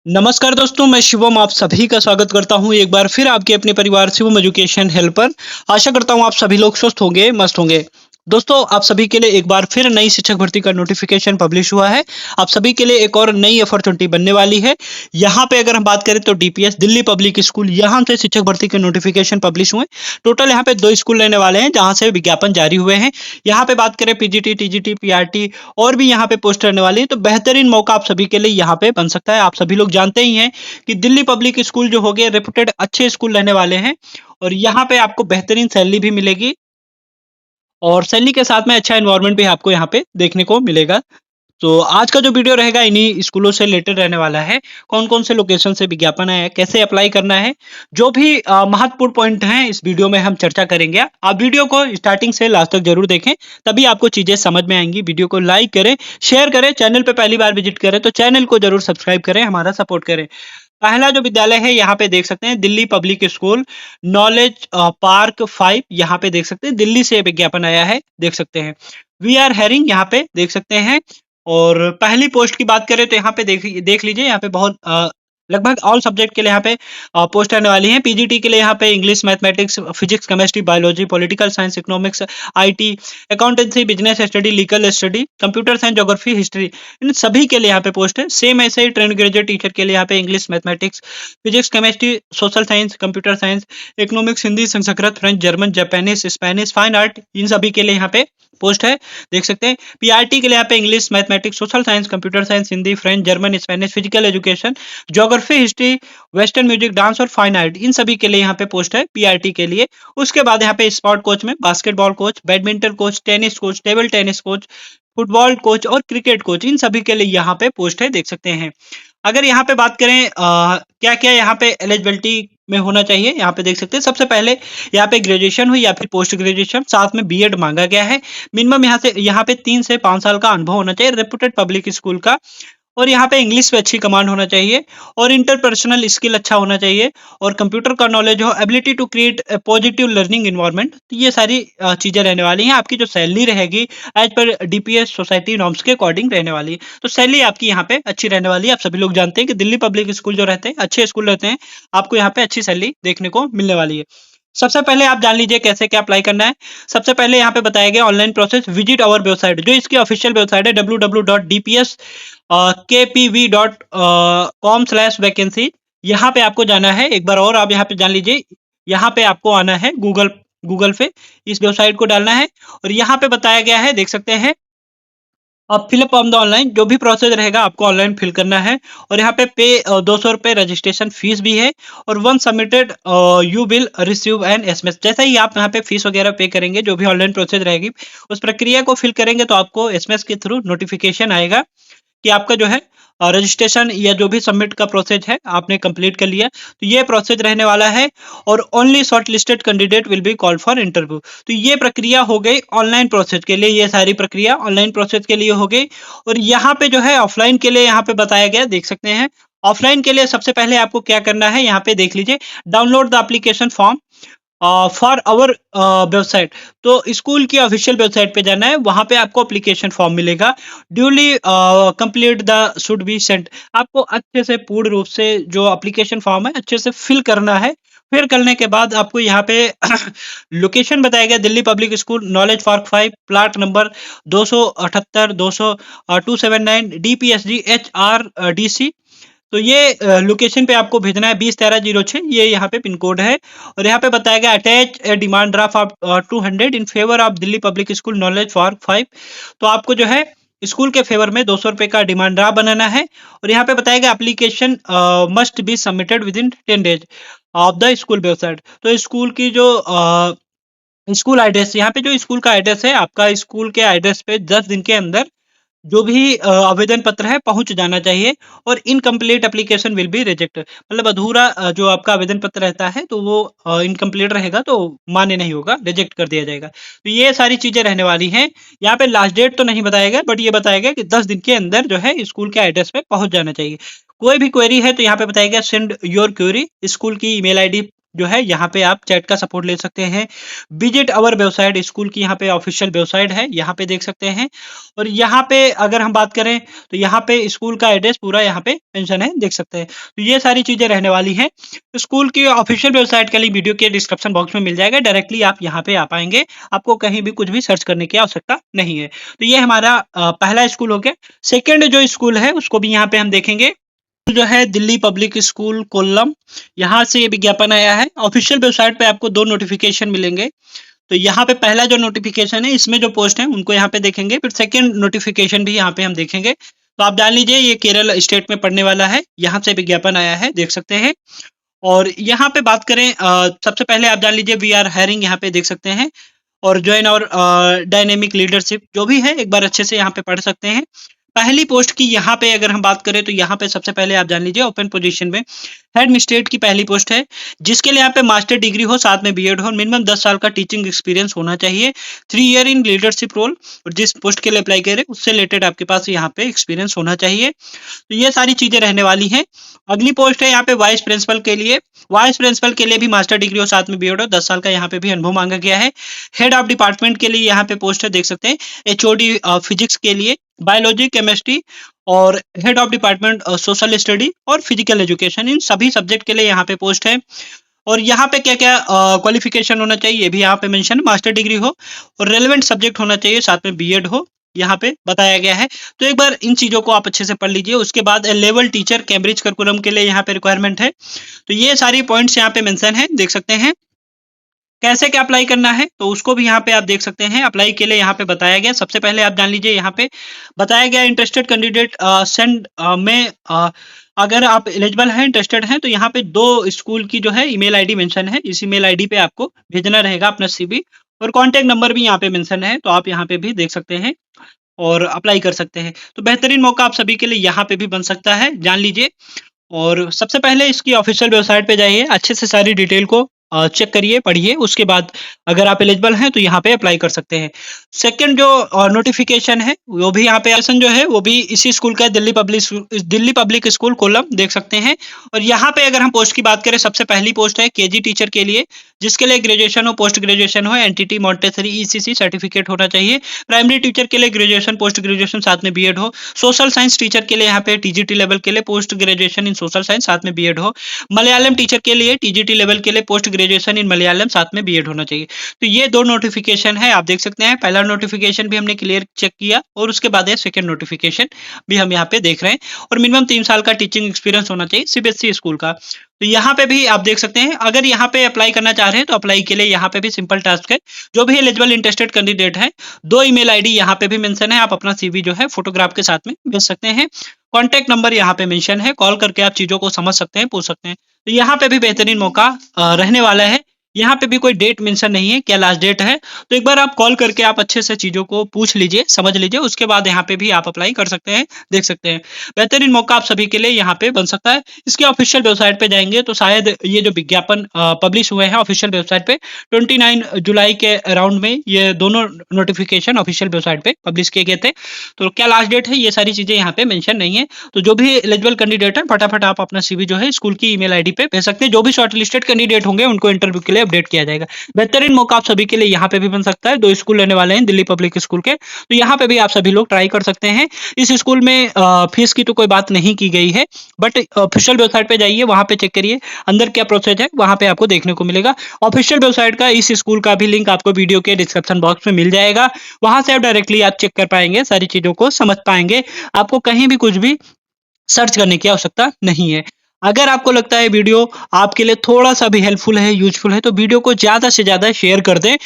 नमस्कार दोस्तों, मैं शिवम आप सभी का स्वागत करता हूँ एक बार फिर आपके अपने परिवार शिवम एजुकेशन हेल्प पर। आशा करता हूँ आप सभी लोग स्वस्थ होंगे, मस्त होंगे। दोस्तों, आप सभी के लिए एक बार फिर नई शिक्षक भर्ती का नोटिफिकेशन पब्लिश हुआ है। आप सभी के लिए एक और नई अपॉर्चुनिटी बनने वाली है। यहाँ पे अगर हम बात करें तो डीपीएस दिल्ली पब्लिक स्कूल यहाँ से शिक्षक भर्ती के नोटिफिकेशन पब्लिश हुए। टोटल यहाँ पे 2 स्कूल रहने वाले हैं जहाँ से विज्ञापन जारी हुए हैं। यहाँ पे बात करें पीजीटी, टीजीटी, पीआरटी और भी यहाँ पे पोस्ट रहने वाली है, तो बेहतरीन मौका आप सभी के लिए यहाँ पे बन सकता है। आप सभी लोग जानते ही हैं कि दिल्ली पब्लिक स्कूल जो हो गए रेपुटेड अच्छे स्कूल रहने वाले हैं और यहाँ पे आपको बेहतरीन सैलरी भी मिलेगी और सैलरी के साथ में अच्छा एनवायरनमेंट भी आपको यहाँ पे देखने को मिलेगा। तो आज का जो वीडियो रहेगा इन्हीं स्कूलों से रिलेटेड रहने वाला है। कौन-कौन से लोकेशन से विज्ञापन आया है, कैसे अप्लाई करना है, जो भी महत्वपूर्ण पॉइंट हैं इस वीडियो में हम चर्चा करेंगे। आप वीडियो को स्टार्टिंग से लास्ट तक जरूर देखें, तभी आपको चीजें समझ में आएंगी। वीडियो को लाइक करें, शेयर करें, चैनल पे पहली बार विजिट करें तो चैनल को जरूर सब्सक्राइब करें, हमारा सपोर्ट करें। पहला जो विद्यालय है यहाँ पे देख सकते हैं Delhi public school knowledge park 5 यहाँ पे देख सकते हैं, दिल्ली से विज्ञापन आया है, देख सकते हैं। वी आर हेरिंग यहाँ पे देख सकते हैं। और पहली पोस्ट की बात करें तो यहाँ पे देख लीजिए, यहाँ पे बहुत लगभग ऑल सब्जेक्ट के लिए यहाँ पे पोस्ट आने वाली है। पीजीटी के लिए यहाँ पे English, mathematics, physics, chemistry, biology, political science, economics, IT, accountancy, business study, legal study, computer science, geography, history, इन सभी के लिए यहाँ पे पोस्ट है। सेम ऐसे ही ट्रेंड ग्रेजुएट टीचर के लिए यहाँ पे English, mathematics, physics, chemistry, social science, computer science, economics, Hindi, Sanskrit, French, German, Japanese, Spanish, fine art, इन सभी के लिए यहाँ पे पोस्ट है, देख सकते हैं। पीआरटी के लिए यहाँ पे English, mathematics, social science, computer science, Hindi, French, German, Spanish, physical education, geography, history, western music, dance और फाइन आर्ट, इन सभी के लिए यहाँ पे पोस्ट है पीआरटी के लिए। उसके बाद यहाँ पे स्पोर्ट कोच में basketball coach, badminton coach, tennis coach, table tennis coach, football coach और क्रिकेट कोच, इन सभी के लिए यहाँ पे पोस्ट है, देख सकते हैं। अगर यहाँ पे बात करें क्या क्या यहाँ पे एलिजिबिलिटी में होना चाहिए, यहाँ पे देख सकते हैं। सबसे पहले यहाँ पे ग्रेजुएशन हुई या फिर पोस्ट ग्रेजुएशन, साथ में बीएड मांगा गया है। मिनिमम यहाँ पे 3 से 5 साल का अनुभव होना चाहिए रेपुटेड पब्लिक स्कूल का, और यहाँ पे इंग्लिश पे अच्छी कमांड होना चाहिए और इंटरपर्सनल स्किल अच्छा होना चाहिए और कंप्यूटर का नॉलेज हो, ability to create positive learning environment. तो ये सारी चीजें रहने वाली हैं। आपकी जो सैलरी रहेगी as per DPS society norms के अकॉर्डिंग रहने वाली है। तो सैलरी आपकी यहाँ पे अच्छी रहने वाली है। आप सभी लोग जानते हैं कि दिल्ली पब्लिक स्कूल जो रहते हैं अच्छे स्कूल रहते हैं, आपको यहाँ पे अच्छी सैलरी देखने को मिलने वाली है। सबसे पहले आप जान लीजिए कैसे क्या अप्लाई करना है। सबसे पहले यहाँ पे बताया गया online process, visit our website, जो इसकी ऑफिशियल वेबसाइट है www.dps.kpv.com/वैकेंसी। यहाँ पे आपको जाना है। एक बार और आप यहाँ पे जान लीजिए, यहाँ पे आपको आना है गूगल गूगल पे, इस वेबसाइट को डालना है और यहाँ पे बताया गया है, देख सकते हैं। अब फिलअप ऑन द ऑनलाइन, जो भी प्रोसेस रहेगा आपको ऑनलाइन फिल करना है और यहाँ पे 200 रुपये रजिस्ट्रेशन फीस भी है और one submitted you will receive an SMS. जैसे ही आप यहाँ पे फीस वगैरह पे करेंगे, जो भी ऑनलाइन प्रोसेस रहेगी उस प्रक्रिया को फिल करेंगे तो आपको एसएमएस के थ्रू नोटिफिकेशन आएगा कि आपका जो है रजिस्ट्रेशन या जो भी सबमिट का प्रोसेस है आपने कंप्लीट कर लिया। तो ये प्रोसेस रहने वाला है और only short listed candidate will be called for interview. तो ये प्रक्रिया हो गई ऑनलाइन प्रोसेस के लिए, ये सारी प्रक्रिया ऑनलाइन प्रोसेस के लिए हो गई। और यहाँ पे जो है ऑफलाइन के लिए यहाँ पे बताया गया, देख सकते हैं। ऑफलाइन के लिए सबसे पहले आपको क्या करना है, यहाँ पे देख लीजिए, download the application form for our website. तो स्कूल की ऑफिशियल वेबसाइट पे जाना है, वहां पे आपको एप्लीकेशन फॉर्म मिलेगा। Duly complete the should be sent, आपको अच्छे से पूर्ण रूप से जो एप्लीकेशन फॉर्म है अच्छे से फिल करना है। फिर करने के बाद आपको यहाँ पे लोकेशन बताया गया, Delhi public school knowledge park 5, plot number 278 279 डीपीएसडी HRDC। तो ये लोकेशन पे आपको भेजना है 201306, ये यहाँ पे पिन कोड है। और यहाँ पे बताया गया attach A demand draft of 200 in favour of Delhi public school knowledge park 5। तो आपको जो है स्कूल के फेवर में 200 रुपये का डिमांड ड्राफ्ट बनाना है। और यहाँ पे बताया गया application must be submitted with in 10 days of the school website. तो स्कूल की जो स्कूल एड्रेस, यहाँ पे जो स्कूल का एड्रेस है, आपका स्कूल के एड्रेस पे 10 दिन के अंदर जो भी आवेदन पत्र है पहुंच जाना चाहिए। और incomplete application will be reject, मतलब अधूरा जो आपका आवेदन पत्र रहता है तो वो इनकम्प्लीट रहेगा तो मान्य नहीं होगा, रिजेक्ट कर दिया जाएगा। तो ये सारी चीजें रहने वाली हैं। यहाँ पे लास्ट डेट तो नहीं बताया गया, बट ये बताया गया कि 10 दिन के अंदर जो है स्कूल के एड्रेस पे पहुंच जाना चाहिए। कोई भी क्वेरी है तो यहाँ पे बताया गया सेंड योर क्वेरी, स्कूल की ईमेल आईडी जो है यहाँ पे आप चैट का सपोर्ट ले सकते हैं। विजिट अवर वेबसाइट, स्कूल की यहाँ पे ऑफिशियल वेबसाइट है, यहाँ पे देख सकते हैं। और यहाँ पे अगर हम बात करें तो यहाँ पे स्कूल का एड्रेस पूरा यहाँ पे मेंशन है, देख सकते हैं। तो ये सारी चीजें रहने वाली हैं। स्कूल की ऑफिशियल वेबसाइट का लिंक वीडियो के डिस्क्रिप्शन बॉक्स में मिल जाएगा, डायरेक्टली आप यहाँ पे आ पाएंगे, आपको कहीं भी कुछ भी सर्च करने की आवश्यकता नहीं है। तो ये हमारा पहला स्कूल हो गया। सेकेंड जो स्कूल है उसको भी यहाँ पे हम देखेंगे, जो है दिल्ली पब्लिक स्कूल कोल्लम, यहाँ से ये विज्ञापन आया है। ऑफिशियल वेबसाइट पे आपको 2 नोटिफिकेशन मिलेंगे। तो यहाँ पे पहला जो नोटिफिकेशन है इसमें जो पोस्ट है उनको यहाँ पे देखेंगे, फिर सेकंड नोटिफिकेशन भी यहाँ पे हम देखेंगे। तो आप जान लीजिए ये केरल स्टेट में पड़ने वाला है, यहाँ से विज्ञापन आया है, देख सकते हैं। और यहाँ पे बात करें सबसे पहले आप जान लीजिए वी आर हायरिंग, यहाँ पे देख सकते हैं। और ज्वाइन और डायनेमिक लीडरशिप जो भी है एक बार अच्छे से यहाँ पे पढ़ सकते हैं। पहली पोस्ट की यहाँ पे अगर हम बात करें तो यहाँ पे सबसे पहले आप जान लीजिए ओपन पोजीशन में हेड मिस्ट्रेट की पहली पोस्ट है, जिसके लिए यहाँ पे मास्टर डिग्री हो, साथ में बीएड हो, मिनिमम 10 साल का टीचिंग एक्सपीरियंस होना चाहिए, 3 ईयर इन लीडरशिप रोल, और जिस पोस्ट के लिए अप्लाई करें उससे रिलेटेड आपके पास यहाँ पे एक्सपीरियंस होना चाहिए। तो ये सारी चीजें रहने वाली हैं। अगली पोस्ट है यहाँ पे वाइस प्रिंसिपल के लिए। वाइस प्रिंसिपल के लिए भी मास्टर डिग्री हो, साथ में बीएड हो, 10 साल का यहाँ पे भी अनुभव मांगा गया है। हेड ऑफ डिपार्टमेंट के लिए यहाँ पे पोस्ट है, देख सकते हैं। एचओडी फिजिक्स के लिए, बायोलॉजी, केमिस्ट्री, और head of department social study और फिजिकल एजुकेशन, इन सभी सब्जेक्ट के लिए यहाँ पे पोस्ट है। और यहाँ पे क्या क्या क्वालिफिकेशन होना चाहिए ये भी यहाँ पे मेंशन, मास्टर डिग्री हो और रेलेवेंट सब्जेक्ट होना चाहिए, साथ में बीएड हो, यहाँ पे बताया गया है। तो एक बार इन चीजों को आप अच्छे से पढ़ लीजिए। उसके बाद लेवल टीचर कैम्ब्रिज करिकुलम के लिए यहाँ पे रिक्वायरमेंट है। तो ये सारी पॉइंट्स यहाँ पे मेंशन है, देख सकते हैं। कैसे क्या अप्लाई करना है तो उसको भी यहाँ पे आप देख सकते हैं। अप्लाई के लिए यहाँ पे बताया गया, सबसे पहले आप जान लीजिए यहाँ पे बताया गया इंटरेस्टेड कैंडिडेट सेंड में अगर आप एलिजिबल हैं, इंटरेस्टेड हैं, तो यहाँ पे 2 स्कूल की जो है ईमेल आईडी मेंशन है। इस ईमेल आईडी पे आपको भेजना रहेगा अपना सीवी, और कॉन्टैक्ट नंबर भी यहाँ पे मेंशन है, तो आप यहाँ पे भी देख सकते हैं और अप्लाई कर सकते हैं। तो बेहतरीन मौका आप सभी के लिए यहाँ पे भी बन सकता है, जान लीजिए। और सबसे पहले इसकी ऑफिशियल वेबसाइट पे जाइए, अच्छे से सारी डिटेल को चेक करिए, पढ़िए। उसके बाद अगर आप एलिजिबल हैं तो यहाँ पे अप्लाई कर सकते हैं। सेकंड जो नोटिफिकेशन है वो भी यहाँ पे जो है वो भी इसी स्कूल का, दिल्ली पब्लिक स्कूल कोल्लम, देख सकते हैं। और यहाँ पे अगर हम पोस्ट की बात करें, सबसे पहली पोस्ट है केजी टीचर के लिए, जिसके लिए ग्रेजुएशन हो, पोस्ट ग्रेजुएशन हो, एनटीटी मॉन्टेसरी ईसीसी सर्टिफिकेट होना चाहिए। प्राइमरी टीचर के लिए ग्रेजुएशन, पोस्ट ग्रेजुएशन, साथ में बीएड हो। सोशल साइंस टीचर के लिए यहाँ पे टीजीटी लेवल के लिए post graduation in social science, साथ में बीएड हो। मलयालम टीचर के लिए टीजीटी लेवल के लिए पोस्ट ग्रेजुएशन इन मलयालम, साथ में बीएड होना चाहिए। तो ये 2 नोटिफिकेशन है, आप देख सकते हैं। पहला नोटिफिकेशन भी हमने क्लियर चेक किया, और उसके बाद है सेकंड नोटिफिकेशन भी हम यहाँ पे देख रहे हैं। और मिनिमम 3 साल का टीचिंग एक्सपीरियंस होना चाहिए सीबीएसई स्कूल का। तो यहाँ पे भी आप देख सकते हैं। अगर यहाँ पे अप्लाई करना चाह रहे हैं तो अप्लाई के लिए यहाँ पे भी सिंपल टास्क है। जो भी एलिजिबल इंटरेस्टेड कैंडिडेट है, 2 ईमेल आईडी यहाँ पे भी मेंशन है, आप अपना सीवी जो है फोटोग्राफ के साथ में भेज सकते हैं। कॉन्टैक्ट नंबर यहाँ पे मेंशन है, कॉल करके आप चीजों को समझ सकते हैं, पूछ सकते हैं। तो यहाँ पे भी बेहतरीन मौका रहने वाला है। यहाँ पे भी कोई डेट मेंशन नहीं है, क्या लास्ट डेट है। तो एक बार आप कॉल करके आप अच्छे से चीजों को पूछ लीजिए, समझ लीजिए, उसके बाद यहाँ पे भी आप अप्लाई कर सकते हैं, देख सकते हैं। बेहतरीन मौका आप सभी के लिए यहाँ पे बन सकता है। इसके ऑफिशियल वेबसाइट पे जाएंगे तो शायद ये जो विज्ञापन पब्लिश हुए हैं ऑफिशियल वेबसाइट पे 29 जुलाई के अराउंड में ये दोनों नोटिफिकेशन ऑफिशियल वेबसाइट पे पब्लिश किए गए थे। तो क्या लास्ट डेट है ये सारी चीजें यहाँ पे मेंशन नहीं है। तो जो भी एलिजिबल कैंडिडेट है फटाफट आप अपना सीवी जो है स्कूल की ईमेल आईडी पे भेज सकते हैं। जो भी शॉर्टलिस्टेड कैंडिडेट होंगे उनको इंटरव्यू के लिए अपडेट किया जाएगा। बेहतरीन मौका आप सभी के लिए यहाँ पे भी बन सकता है। 2 स्कूल रहने वाले हैं दिल्ली पब्लिक स्कूल के, तो यहाँ पे भी आप सभी लोग ट्राई कर सकते हैं। इस स्कूल में फीस की तो कोई बात नहीं की गई है, बट ऑफिशियल वेबसाइट पे जाइए, वहां पे चेक करिए अंदर क्या प्रोसेस है, वहां पे आपको देखने को मिलेगा। ऑफिशियल वेबसाइट का इस स्कूल का भी लिंक आपको वीडियो के डिस्क्रिप्शन बॉक्स में मिल जाएगा, वहां से आप डायरेक्टली आप चेक कर पाएंगे, सारी चीजों को समझ पाएंगे। आपको कहीं भी कुछ भी सर्च करने की आवश्यकता नहीं है। अगर आपको लगता है वीडियो आपके लिए थोड़ा सा भी हेल्पफुल है, यूजफुल है, तो वीडियो को ज्यादा से ज्यादा शेयर कर दें।